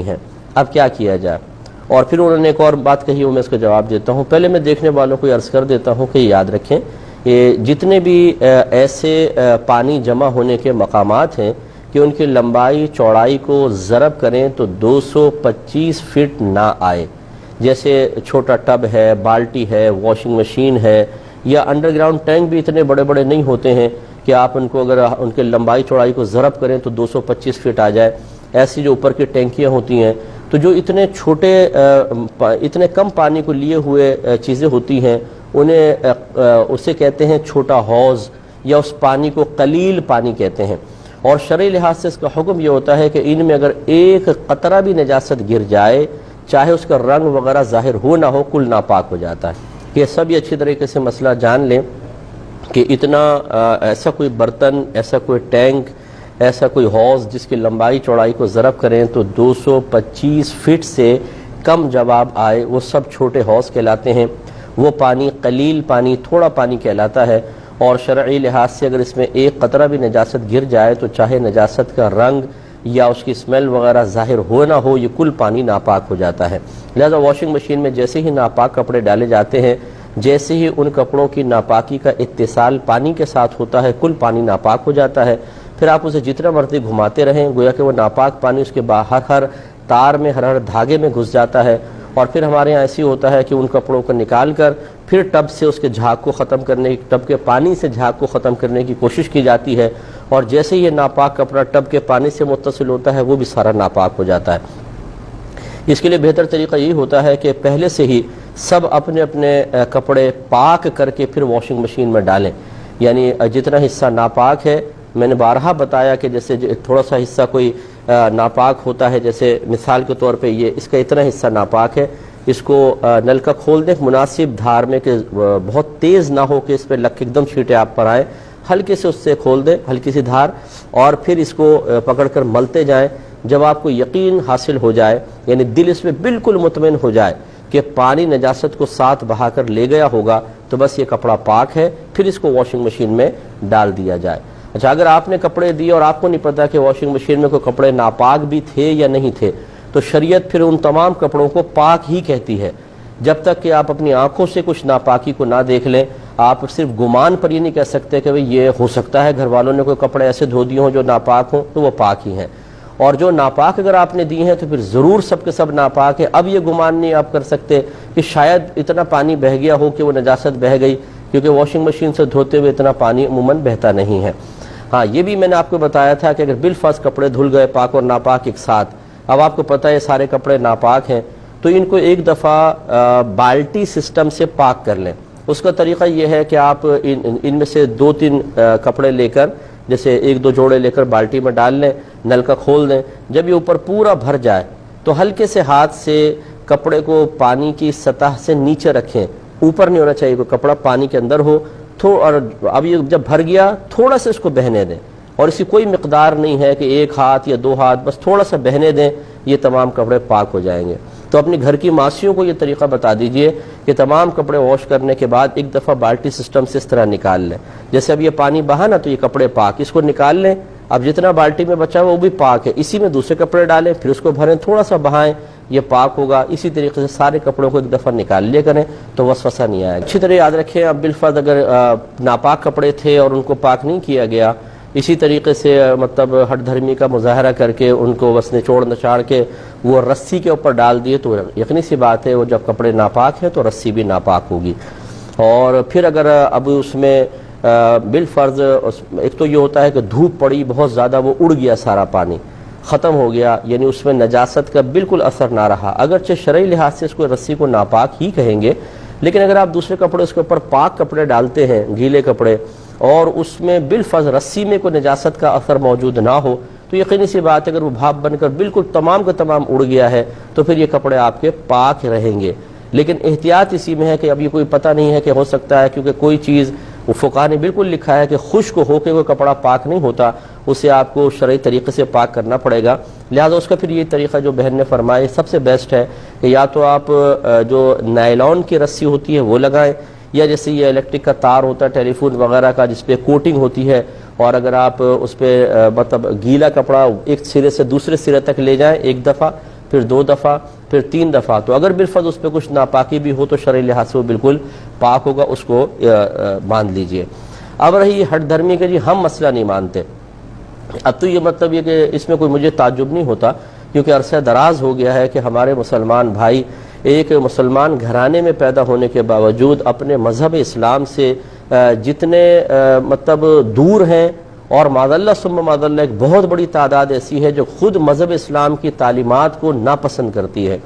ہیں، اب کیا کیا جائے؟ اور پھر انہوں نے ایک اور بات کہی، میں اس کا جواب دیتا ہوں۔ پہلے میں دیکھنے والوں کو عرض کر دیتا ہوں کہ یاد رکھیں کہ جتنے بھی ایسے پانی جمع ہونے کے مقامات ہیں کہ ان کی لمبائی چوڑائی کو ضرب کریں تو 225 فٹ نہ آئے، جیسے چھوٹا ٹب ہے، بالٹی ہے، واشنگ مشین ہے، یا انڈر گراؤنڈ ٹینک بھی اتنے بڑے بڑے نہیں ہوتے ہیں کہ آپ ان کو اگر ان کے لمبائی چوڑائی کو ضرب کریں تو 225 فٹ آ جائے۔ ایسی جو اوپر کی ٹینکیاں ہوتی ہیں تو جو اتنے چھوٹے اتنے کم پانی کو لیے ہوئے چیزیں ہوتی ہیں انہیں اسے کہتے ہیں چھوٹا حوض، یا اس پانی کو قلیل پانی کہتے ہیں۔ اور شرعی لحاظ سے اس کا حکم یہ ہوتا ہے کہ ان میں اگر ایک قطرہ بھی نجاست گر جائے، چاہے اس کا رنگ وغیرہ ظاہر ہو نہ ہو، کل ناپاک ہو جاتا ہے۔ یہ سب یہ اچھی طریقے سے مسئلہ جان لیں کہ اتنا ایسا کوئی برتن، ایسا کوئی ٹینک، ایسا کوئی حوض جس کی لمبائی چوڑائی کو ضرب کریں تو 225 فٹ سے کم جواب آئے، وہ سب چھوٹے حوض کہلاتے ہیں۔ وہ پانی قلیل پانی، تھوڑا پانی کہلاتا ہے، اور شرعی لحاظ سے اگر اس میں ایک قطرہ بھی نجاست گر جائے تو چاہے نجاست کا رنگ یا اس کی اسمیل وغیرہ ظاہر ہو نہ ہو، یہ کل پانی ناپاک ہو جاتا ہے۔ لہذا واشنگ مشین میں جیسے ہی ناپاک کپڑے ڈالے جاتے ہیں، جیسے ہی ان کپڑوں کی ناپاکی کا اتصال پانی کے ساتھ ہوتا ہے، کل پانی ناپاک ہو جاتا ہے۔ پھر آپ اسے جتنا مرضی گھماتے رہیں، گویا کہ وہ ناپاک پانی اس کے باہر ہر تار میں، ہر دھاگے میں گھس جاتا ہے۔ اور پھر ہمارے یہاں ایسی ہوتا ہے کہ ان کپڑوں کو نکال کر پھر ٹب سے اس کے جھاگ کو ختم کرنے، ٹب کے پانی سے جھاگ کو ختم کرنے کی کوشش کی جاتی ہے، اور جیسے ہی یہ ناپاک کپڑا ٹب کے پانی سے متصل ہوتا ہے وہ بھی سارا ناپاک ہو جاتا ہے۔ اس کے لیے بہتر طریقہ یہی ہوتا ہے کہ پہلے سے ہی سب اپنے اپنے کپڑے پاک کر کے پھر واشنگ مشین میں ڈالیں۔ یعنی جتنا حصہ ناپاک ہے، میں نے بارہا بتایا کہ جیسے تھوڑا سا حصہ کوئی ناپاک ہوتا ہے، جیسے مثال کے طور پہ یہ اس کا اتنا حصہ ناپاک ہے، اس کو نل کا کھول دیں مناسب دھار میں کہ بہت تیز نہ ہو کہ اس پہ لگ کے ایک دم چھینٹے آپ پر آئیں، ہلکے سے اس سے کھول دیں، ہلکی سی دھار، اور پھر اس کو پکڑ کر ملتے جائیں۔ جب آپ کو یقین حاصل ہو جائے، یعنی دل اس میں بالکل مطمئن ہو جائے کہ پانی نجاست کو ساتھ بہا کر لے گیا ہوگا، تو بس یہ کپڑا پاک ہے، پھر اس کو واشنگ مشین میں ڈال دیا جائے۔ اچھا، اگر آپ نے کپڑے دیے اور آپ کو نہیں پتا کہ واشنگ مشین میں کوئی کپڑے ناپاک بھی تھے یا نہیں تھے، تو شریعت پھر ان تمام کپڑوں کو پاک ہی کہتی ہے، جب تک کہ آپ اپنی آنکھوں سے کچھ ناپاکی کو نہ دیکھ لیں۔ آپ صرف گمان پر یہ نہیں کہہ سکتے کہ یہ ہو سکتا ہے گھر والوں نے کوئی کپڑے ایسے دھو دیے ہوں جو ناپاک ہوں، تو وہ پاک ہی ہیں، اور جو ناپاک اگر آپ نے دی ہیں تو پھر ضرور سب کے سب ناپاک ہیں۔ اب یہ گمان نہیں آپ کر سکتے کہ شاید اتنا پانی بہہ گیا ہو کہ وہ نجاست بہہ گئی، کیونکہ واشنگ مشین سے دھوتے ہوئے اتنا پانی عموماً بہتا نہیں ہے۔ ہاں، یہ بھی میں نے آپ کو بتایا تھا کہ اگر بالفرض کپڑے دھل گئے پاک اور ناپاک ایک ساتھ، اب آپ کو پتہ ہے یہ سارے کپڑے ناپاک ہیں، تو ان کو ایک دفعہ بالٹی سسٹم سے پاک کر لیں۔ اس کا طریقہ یہ ہے کہ آپ ان میں سے 2-3 کپڑے لے کر، جیسے 1-2 جوڑے لے کر بالٹی میں ڈال لیں، نل کا کھول دیں۔ جب یہ اوپر پورا بھر جائے تو ہلکے سے ہاتھ سے کپڑے کو پانی کی سطح سے نیچے رکھیں، اوپر نہیں ہونا چاہیے، کوئی کپڑا پانی کے اندر ہو، اور اب یہ جب بھر گیا تھوڑا سا اس کو بہنے دیں، اور اس کی کوئی مقدار نہیں ہے کہ 1 ہاتھ یا 2 ہاتھ، بس تھوڑا سا بہنے دیں، یہ تمام کپڑے پاک ہو جائیں گے۔ تو اپنی گھر کی ماسیوں کو یہ طریقہ بتا دیجئے کہ تمام کپڑے واش کرنے کے بعد ایک دفعہ بالٹی سسٹم سے اس طرح نکال لیں، جیسے اب یہ پانی بہا نا تو یہ کپڑے پاک، اس کو نکال لیں، اب جتنا بالٹی میں بچا ہوا وہ بھی پاک ہے، اسی میں دوسرے کپڑے ڈالیں، پھر اس کو بھریں، تھوڑا سا بہائیں، یہ پاک ہوگا۔ اسی طریقے سے سارے کپڑوں کو ایک دفعہ نکال لیا کریں تو وسوسہ نہیں آئے گا۔ اچھی طرح یاد رکھیں، اب بالفرض اگر ناپاک کپڑے تھے اور ان کو پاک نہیں کیا گیا، اسی طریقے سے مطلب ہٹ دھرمی کا مظاہرہ کر کے ان کو بس نچوڑ نچاڑ کے وہ رسی کے اوپر ڈال دیے، تو یقینی سی بات ہے وہ جب کپڑے ناپاک ہیں تو رسی بھی ناپاک ہوگی۔ اور پھر اگر اب اس میں بالفرض ایک تو یہ ہوتا ہے کہ دھوپ پڑی بہت زیادہ، وہ اڑ گیا سارا پانی، ختم ہو گیا، یعنی اس میں نجاست کا بالکل اثر نہ رہا، اگرچہ شرعی لحاظ سے اس کو رسی کو ناپاک ہی کہیں گے، لیکن اگر آپ دوسرے کپڑے اس کے اوپر پاک کپڑے ڈالتے ہیں، گیلے کپڑے، اور اس میں بالفرض رسی میں کوئی نجاست کا اثر موجود نہ ہو، تو یقینی سی بات ہے اگر وہ بھاپ بن کر بالکل تمام کا تمام اڑ گیا ہے تو پھر یہ کپڑے آپ کے پاک رہیں گے۔ لیکن احتیاط اسی میں ہے کہ اب یہ کوئی پتہ نہیں ہے کہ ہو سکتا ہے، کیونکہ کوئی چیز وہ فقہ نے بالکل لکھا ہے کہ خشک ہو کے کوئی کپڑا پاک نہیں ہوتا، اسے آپ کو شرعی طریقے سے پاک کرنا پڑے گا۔ لہذا اس کا پھر یہ طریقہ جو بہن نے فرمایا سب سے بیسٹ ہے کہ یا تو آپ جو نائلون کی رسی ہوتی ہے وہ لگائیں، یا جیسے یہ الیکٹرک کا تار ہوتا ہے ٹیلی فون وغیرہ کا جس پہ کوٹنگ ہوتی ہے، اور اگر آپ اس پہ مطلب گیلا کپڑا ایک سرے سے دوسرے سرے تک لے جائیں ایک دفعہ، پھر 2 دفعہ، پھر 3 دفعہ، تو اگر بالفرض اس پہ کچھ ناپاکی بھی ہو تو شرعی لحاظ سے وہ بالکل پاک ہوگا، اس کو باندھ لیجئے۔ اب رہی ہٹ دھرمی کہ جی ہم مسئلہ نہیں مانتے، اب تو یہ مطلب یہ کہ اس میں کوئی مجھے تعجب نہیں ہوتا، کیونکہ عرصہ دراز ہو گیا ہے کہ ہمارے مسلمان بھائی ایک مسلمان گھرانے میں پیدا ہونے کے باوجود اپنے مذہب اسلام سے جتنے مطلب دور ہیں، اور معاذ اللہ ثم معاذ اللہ ایک بہت بڑی تعداد ایسی ہے جو خود مذہب اسلام کی تعلیمات کو ناپسند کرتی ہے،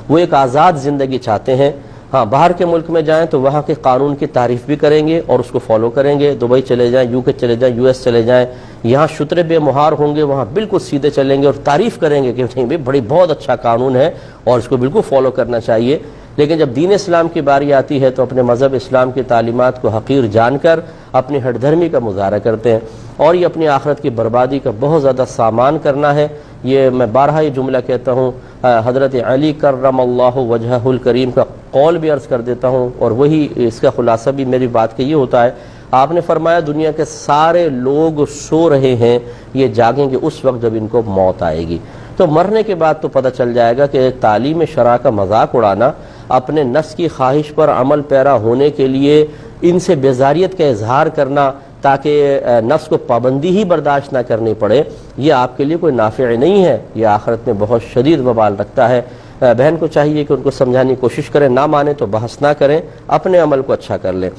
وہ ایک آزاد زندگی چاہتے ہیں۔ ہاں باہر کے ملک میں جائیں تو وہاں کے قانون کی تعریف بھی کریں گے اور اس کو فالو کریں گے، دبئی چلے جائیں، UK چلے جائیں، US چلے جائیں، یہاں شترے بے مہار ہوں گے، وہاں بالکل سیدھے چلیں گے اور تعریف کریں گے کہ نہیں بھائی بہت اچھا قانون ہے اور اس کو بالکل فالو کرنا چاہیے۔ لیکن جب دین اسلام کی باری آتی ہے تو اپنے مذہب اسلام کی تعلیمات کو حقیر جان کر اپنی ہٹ دھرمی کا مظاہرہ کرتے ہیں، اور یہ اپنی آخرت کی بربادی کا بہت زیادہ سامان کرنا ہے۔ یہ میں بارہا یہ جملہ کہتا ہوں، حضرت علی کرم اللہ وجہہ الکریم کا قول بھی عرض کر دیتا ہوں، اور وہی اس کا خلاصہ بھی میری بات کا یہ ہوتا ہے۔ آپ نے فرمایا دنیا کے سارے لوگ سو رہے ہیں، یہ جاگیں گے اس وقت جب ان کو موت آئے گی۔ تو مرنے کے بعد تو پتہ چل جائے گا کہ تعلیم شرع کا مذاق اڑانا، اپنے نفس کی خواہش پر عمل پیرا ہونے کے لیے ان سے بیزاریت کا اظہار کرنا تاکہ نفس کو پابندی ہی برداشت نہ کرنی پڑے، یہ آپ کے لیے کوئی نافع نہیں ہے، یہ آخرت میں بہت شدید وبال رکھتا ہے۔ بہن کو چاہیے کہ ان کو سمجھانے کی کوشش کریں، نہ مانے تو بحث نہ کریں، اپنے عمل کو اچھا کر لیں۔